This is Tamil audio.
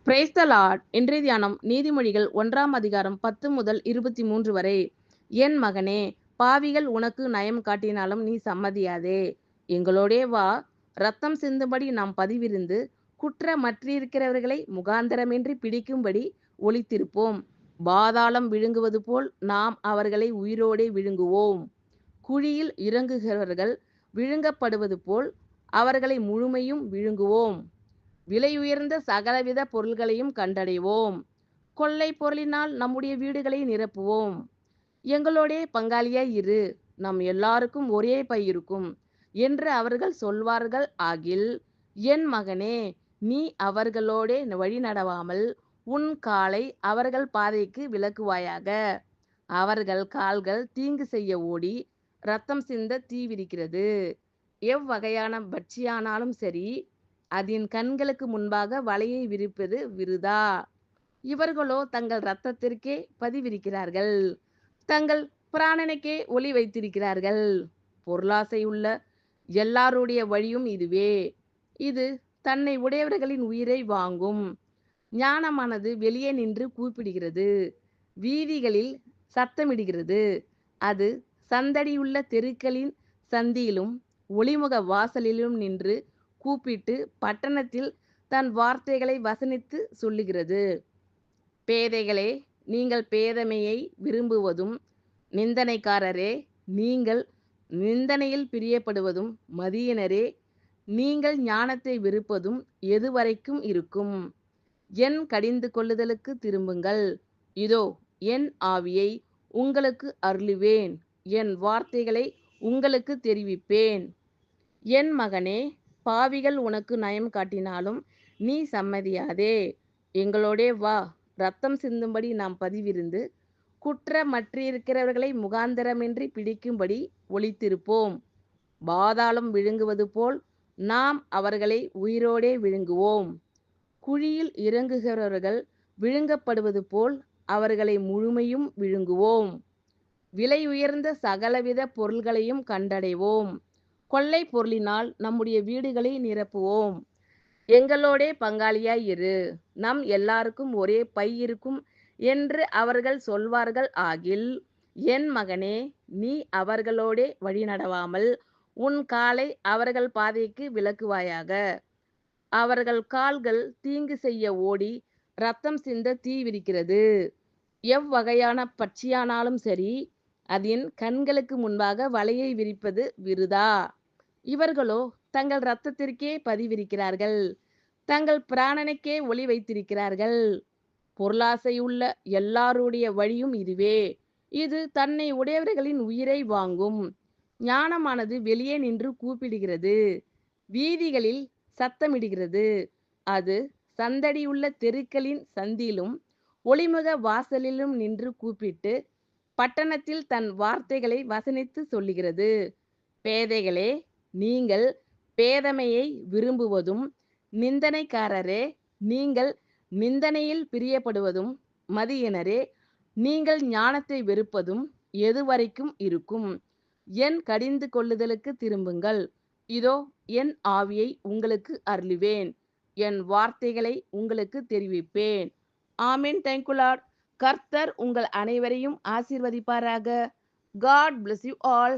Praise the Lord. இன்றைய தியானம் நீதிமொழிகள் 1ஆம் அதிகாரம் 10 முதல் 23 வரை. என் மகனே, பாவிகள் உனக்கு நயம் காட்டினாலும் நீ சம்மதியாதே. எங்களோடே வா, இரத்தம் சிந்தும்படி நாம் பதிவிருந்து குற்றமற்றிருக்கிறவர்களை முகாந்தரமின்றி பிடிக்கும்படி ஒளித்திருப்போம். பாதாளம் விழுங்குவது போல் நாம் அவர்களை உயிரோடே விழுங்குவோம். குழியில் இறங்குகிறவர்கள் விழுங்கப்படுவது போல் அவர்களை முழுமையும் விழுங்குவோம். விலையுயர்ந்த சகலவித பொருள்களையும் கண்டடைவோம். கொள்ளை பொருளினால் நம்முடைய வீடுகளை நிரப்புவோம். எங்களோடே பங்காளியாய் இரு, நம் எல்லாருக்கும் ஒரே பை இருக்கும் என்று அவர்கள் சொல்வார்கள் ஆகில், என் மகனே, நீ அவர்களோடே வழி நடவாமல் உன் காலை அவர்கள் பாதைக்கு விலக்குவாயாக. அவர்கள் கால்கள் தீங்கு செய்ய ஓடி இரத்தம் சிந்த தீவிரிக்கிறது. எவ்வகையான பட்சியானாலும் சரி, அதன் கண்களுக்கு முன்பாக வலையை விரிப்பது விருதா. இவர்களோ தங்கள் இரத்தத்திற்கே பதிவிரிக்கிறார்கள், தங்கள் பிராணனுக்கே ஒளி வைத்திருக்கிறார்கள். பொருளாசையுள்ள எல்லாருடைய வழியும் இதுவே. இது தன்னை உடையவர்களின் உயிரை வாங்கும். ஞானமானது வெளியே நின்று கூப்பிடுகிறது, வீதிகளில் சத்தமிடுகிறது. அது சந்தடியுள்ள தெருக்களின் சந்தியிலும் ஒளிமுக வாசலிலும் நின்று கூப்பிட்டு பட்டணத்தில் தன் வார்த்தைகளை வசனித்து சொல்லுகிறது. பேதைகளே, நீங்கள் பேதமையை விரும்புவதும், நிந்தனைக்காரரே, நீங்கள் நிந்தனையில் பிரியப்படுவதும், மதியினரே, நீங்கள் ஞானத்தை வெறுப்பதும் எதுவரைக்கும் இருக்கும்? என் கடிந்து கொள்ளுதலுக்கு திரும்புங்கள். இதோ, என் ஆவியை உங்களுக்கு அருளுவேன், என் வார்த்தைகளை உங்களுக்கு தெரிவிப்பேன். என் மகனே, பாவிகள் உனக்கு நயம் காட்டினாலும் நீ சம்மதியாதே. எங்களோடே வா, இரத்தம் சிந்தும்படி நாம் பதிவிருந்து குற்றமற்றிருக்கிறவர்களை முகாந்தரமின்றி பிடிக்கும்படி ஒளித்திருப்போம். பாதாளம் விழுங்குவது போல் நாம் அவர்களை உயிரோடே விழுங்குவோம். குழியில் இறங்குகிறவர்கள் விழுங்கப்படுவது போல் அவர்களை முழுமையும் விழுங்குவோம். விலையுயர்ந்த சகலவித பொருள்களையும் கண்டடைவோம். கொள்ளை பொருளினால் நம்முடைய வீடுகளை நிரப்புவோம். எங்களோடே பங்காளியாய் இரு, நம் எல்லாருக்கும் ஒரே பை இருக்கும் என்று அவர்கள் சொல்வார்கள் ஆகில், என் மகனே, நீ அவர்களோடே வழி நடவாமல் உன் காலை அவர்கள் பாதைக்கு விலக்குவாயாக. அவர்கள் கால்கள் தீங்கு செய்ய ஓடி இரத்தம் சிந்த தீவிரிக்கிறது. எவ்வகையான பட்சியானாலும் சரி, அதன் கண்களுக்கு முன்பாக வலையை விரிப்பது விருதா. இவர்களோ தங்கள் இரத்தத்திற்கே பதிவிரிக்கிறார்கள், தங்கள் பிராணனுக்கே ஒளி வைத்திருக்கிறார்கள். பொருளாசையுள்ள எல்லாருடைய வழியும் இதுவே. இது தன்னை உடையவர்களின் உயிரை வாங்கும். ஞானமானது வெளியே நின்று கூப்பிடுகிறது, வீதிகளில் சத்தமிடுகிறது. அது சந்தடியுள்ள தெருக்களின் சந்தியிலும் ஒளிமுக வாசலிலும் நின்று கூப்பிட்டு பட்டணத்தில் தன் வார்த்தைகளை வசனித்து சொல்லுகிறது. பேதைகளே, நீங்கள் பேதமையை விரும்புவதும், நிந்தனைக்காரரே, நீங்கள் நிந்தனையில் பிரியப்படுவதும், மதியினரே, நீங்கள் ஞானத்தை வெறுப்பதும் எதுவரைக்கும் இருக்கும்? என் கடிந்து கொள்ளுதலுக்கு திரும்புங்கள். இதோ, என் ஆவியை உங்களுக்கு அருளுவேன், என் வார்த்தைகளை உங்களுக்கு தெரிவிப்பேன். ஆமென். Thank you Lord. கர்த்தர் உங்கள் அனைவரையும் ஆசீர்வதிப்பாராக. God bless you all.